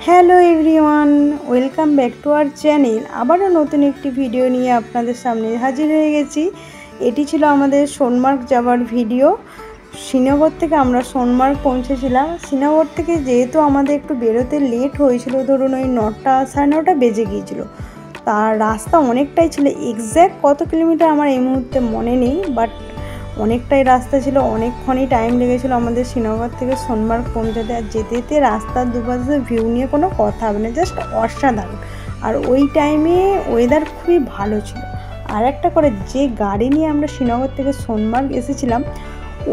Hello everyone, welcome back to our channel. আবারও নতুন একটি ভিডিও নিয়ে আপনাদের সামনে হাজির হয়ে গেছি। এটি ছিল আমাদের সোনমার্গ যাওয়ার ভিডিও। শ্রীনগর থেকে আমরা সোনমার্গ পৌঁছেছিলাম। শ্রীনগর থেকে যেহেতু আমাদের একটু বেরোতে লেট হয়েছিল, ধরুন ওই 9টা সাড়ে 9টা বেজে গিয়েছিল। তার রাস্তা অনেকটাই ছিল, এক্স্যাক্ট কত কিলোমিটার আমার এই মুহূর্তে মনে নেই, বাট অনেকটাই রাস্তা ছিল, অনেকক্ষণই টাইম লেগেছিলো আমাদের শ্রীনগর থেকে সোনমার্গ পৌঁছাতে। আর যেতে যেতে রাস্তার দুপাশে ভিউ নিয়ে কোনো কথা হবে না, জাস্ট অসাধারণ। আর ওই টাইমে ওয়েদার খুবই ভালো ছিল। আর একটা করে যে গাড়ি নিয়ে আমরা শ্রীনগর থেকে সোনমার্গ এসেছিলাম,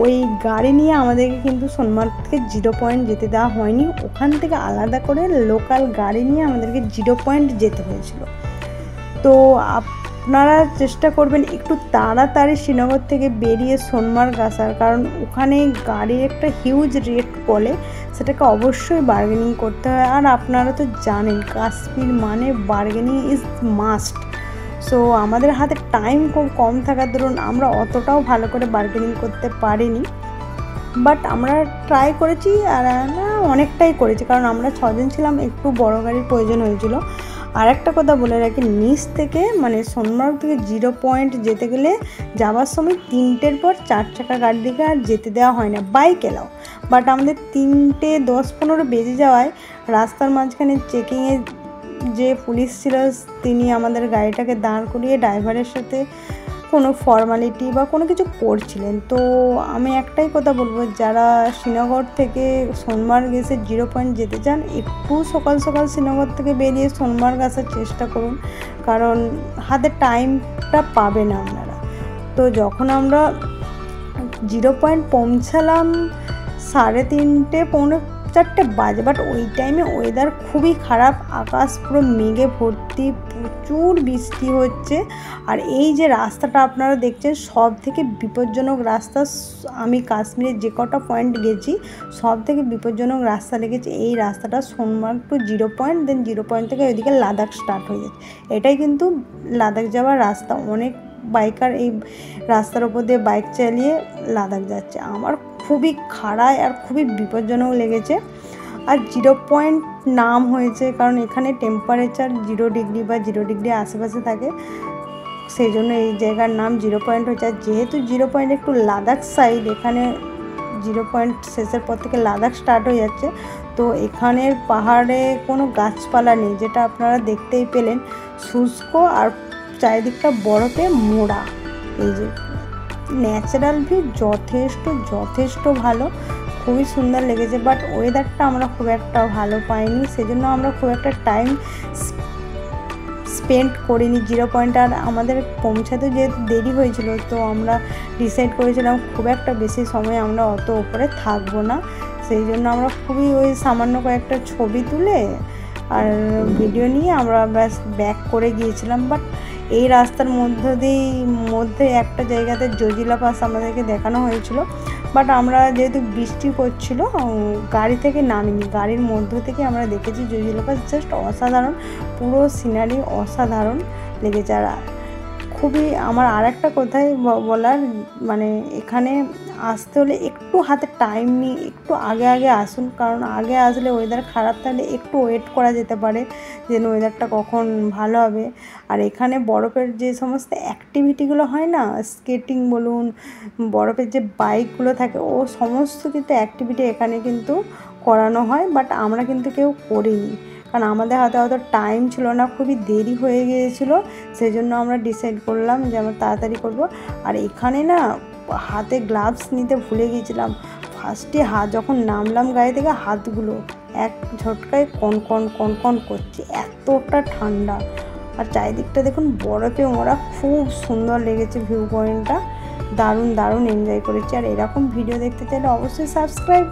ওই গাড়ি নিয়ে আমাদেরকে কিন্তু সোনমার্গ থেকে 0 পয়েন্ট যেতে দেওয়া হয়নি। ওখান থেকে আলাদা করে লোকাল গাড়ি নিয়ে আমাদেরকে 0 পয়েন্ট যেতে হয়েছিল। তো আপনারা চেষ্টা করবেন একটু তাড়াতাড়ি শ্রীনগর থেকে বেরিয়ে সোনমার্গ আসার, কারণ ওখানে গাড়ির একটা হিউজ রেট বলে, সেটাকে অবশ্যই বার্গেনিং করতে হয়। আর আপনারা তো জানেন কাশ্মীর মানে বার্গেনিং ইজ মাস্ট। সো আমাদের হাতে টাইম খুব কম থাকার দরুন আমরা অতটাও ভালো করে বার্গেনিং করতে পারিনি, বাট আমরা ট্রাই করেছি। আর অনেকটাই করেছি, কারণ আমরা 6 জন ছিলাম, একটু বড় গাড়ির প্রয়োজন হয়েছিল। আর একটা কথা বলে রাখি, নিচ থেকে মানে সোনমার্গ থেকে 0 পয়েন্ট যেতে গেলে যাওয়ার সময় 3টের পর 4 চাকা গাড়ি দিকে আর যেতে দেওয়া হয় না, বাইক এলাও। বাট আমাদের 3টে 10-15 বেজে যাওয়ায় রাস্তার মাঝখানে চেকিংয়ে যে পুলিশ ছিল, তিনি আমাদের গাড়িটাকে দাঁড় করিয়ে ড্রাইভারের সাথে কোনো ফর্মালিটি বা কোনো কিছু করছিলেন। তো আমি একটাই কথা বলবো, যারা শ্রীনগর থেকে সোনমার্গ এসে 0 পয়েন্ট যেতে চান, একটু সকাল সকাল শ্রীনগর থেকে বেরিয়ে সোনমার্গ আসার চেষ্টা করুন, কারণ হাতে টাইমটা পাবে না আপনারা। তো যখন আমরা 0 পয়েন্ট পৌঁছালাম 3:30 পৌনে 4টে বাজে, বাট ওই টাইমে ওয়েদার খুবই খারাপ, আকাশ পুরো মেঘে ভর্তি, প্রচুর বৃষ্টি হচ্ছে। আর এই যে রাস্তাটা আপনারা দেখছেন, সব থেকে বিপজ্জনক রাস্তা। আমি কাশ্মীরে যে কটা পয়েন্ট গেছি সব থেকে বিপজ্জনক রাস্তা লেগেছে এই রাস্তাটা, সোনমার্গ টু 0 পয়েন্ট, দেন 0 পয়েন্ট থেকে ওইদিকে লাদাখ স্টার্ট হয়ে যাচ্ছে। এটাই কিন্তু লাদাখ যাওয়ার রাস্তা। অনেক বাইকার এই রাস্তার ওপর দিয়ে বাইক চালিয়ে লাদাখ যাচ্ছে। আমার খুবই খাড়ায় আর খুবই বিপজ্জনক লেগেছে। আর 0 পয়েন্ট নাম হয়েছে কারণ এখানে টেম্পারেচার 0 ডিগ্রি বা 0 ডিগ্রি আশেপাশে থাকে, সেই জন্য এই জায়গার নাম 0 পয়েন্ট হয়েছে। আর যেহেতু 0 পয়েন্ট একটু লাদাখ সাইড, এখানে 0 পয়েন্ট শেষের পর থেকে লাদাখ স্টার্ট হয়ে যাচ্ছে। তো এখানের পাহাড়ে কোনো গাছপালা নেই, যেটা আপনারা দেখতেই পেলেন, শুষ্ক আর চারিদিকটা বরফে মোড়া। এই যে ন্যাচারাল ভিউ যথেষ্ট ভালো, খুবই সুন্দর লেগেছে। বাট ওয়েদারটা আমরা খুব একটা ভালো পাইনি, সেজন্য আমরা খুব একটা টাইম স্পেন্ড করিনি 0 পয়েন্ট। আর আমাদের পৌঁছাতে যেহেতু দেরি হয়েছিল, তো আমরা ডিসাইড করেছিলাম খুব একটা বেশি সময় আমরা অত উপরে থাকবো না। সেই জন্য আমরা খুবই ওই সামান্য কয়েকটা ছবি তুলে আর ভিডিও নিয়ে আমরা ব্যাস ব্যাক করে গিয়েছিলাম। বাট এই রাস্তার মধ্যে একটা জায়গাতে জজিলা পাস আমাদেরকে দেখানো হয়েছিল, বাট আমরা যেহেতু বৃষ্টি পড়ছিল গাড়ি থেকে নামিনি, গাড়ির মধ্য থেকে আমরা দেখেছি জজিলা পাস। জাস্ট অসাধারণ, পুরো সিনারি অসাধারণ লেগেছে। আর খুবই আমার আর একটা কথাই বলার, মানে এখানে আসতে হলে একটু হাতে টাইম নিয়ে একটু আগে আসুন, কারণ আগে আসলে ওয়েদার খারাপ থাকলে একটু ওয়েট করা যেতে পারে যেন ওয়েদারটা কখন ভালো হবে। আর এখানে বরফের যে সমস্ত অ্যাক্টিভিটিগুলো হয় না, স্কেটিং বলুন, বরফের যে বাইকগুলো থাকে, ও সমস্ত কিন্তু অ্যাক্টিভিটি এখানে কিন্তু করানো হয়। বাট আমরা কিন্তু কেউ করিনি, কারণ আমাদের হাতে অত টাইম ছিল না, খুবই দেরি হয়ে গিয়েছিলো। সেই জন্য আমরা ডিসাইড করলাম যে আমরা তাড়াতাড়ি করব। আর এখানে না হাতে গ্লাভস নিতে ভুলে গিয়েছিলাম। ফার্স্টে যখন নামলাম গাড়ি থেকে, হাতগুলো এক ঝটকায় কনকন করছে, এতটা ঠান্ডা। আর চারিদিকটা দেখুন বরফে মোড়া, খুব সুন্দর লেগেছে ভিউ পয়েন্টটা, দারুণ এনজয় করেছি। আর এরকম ভিডিও দেখতে চাইলে অবশ্যই সাবস্ক্রাইব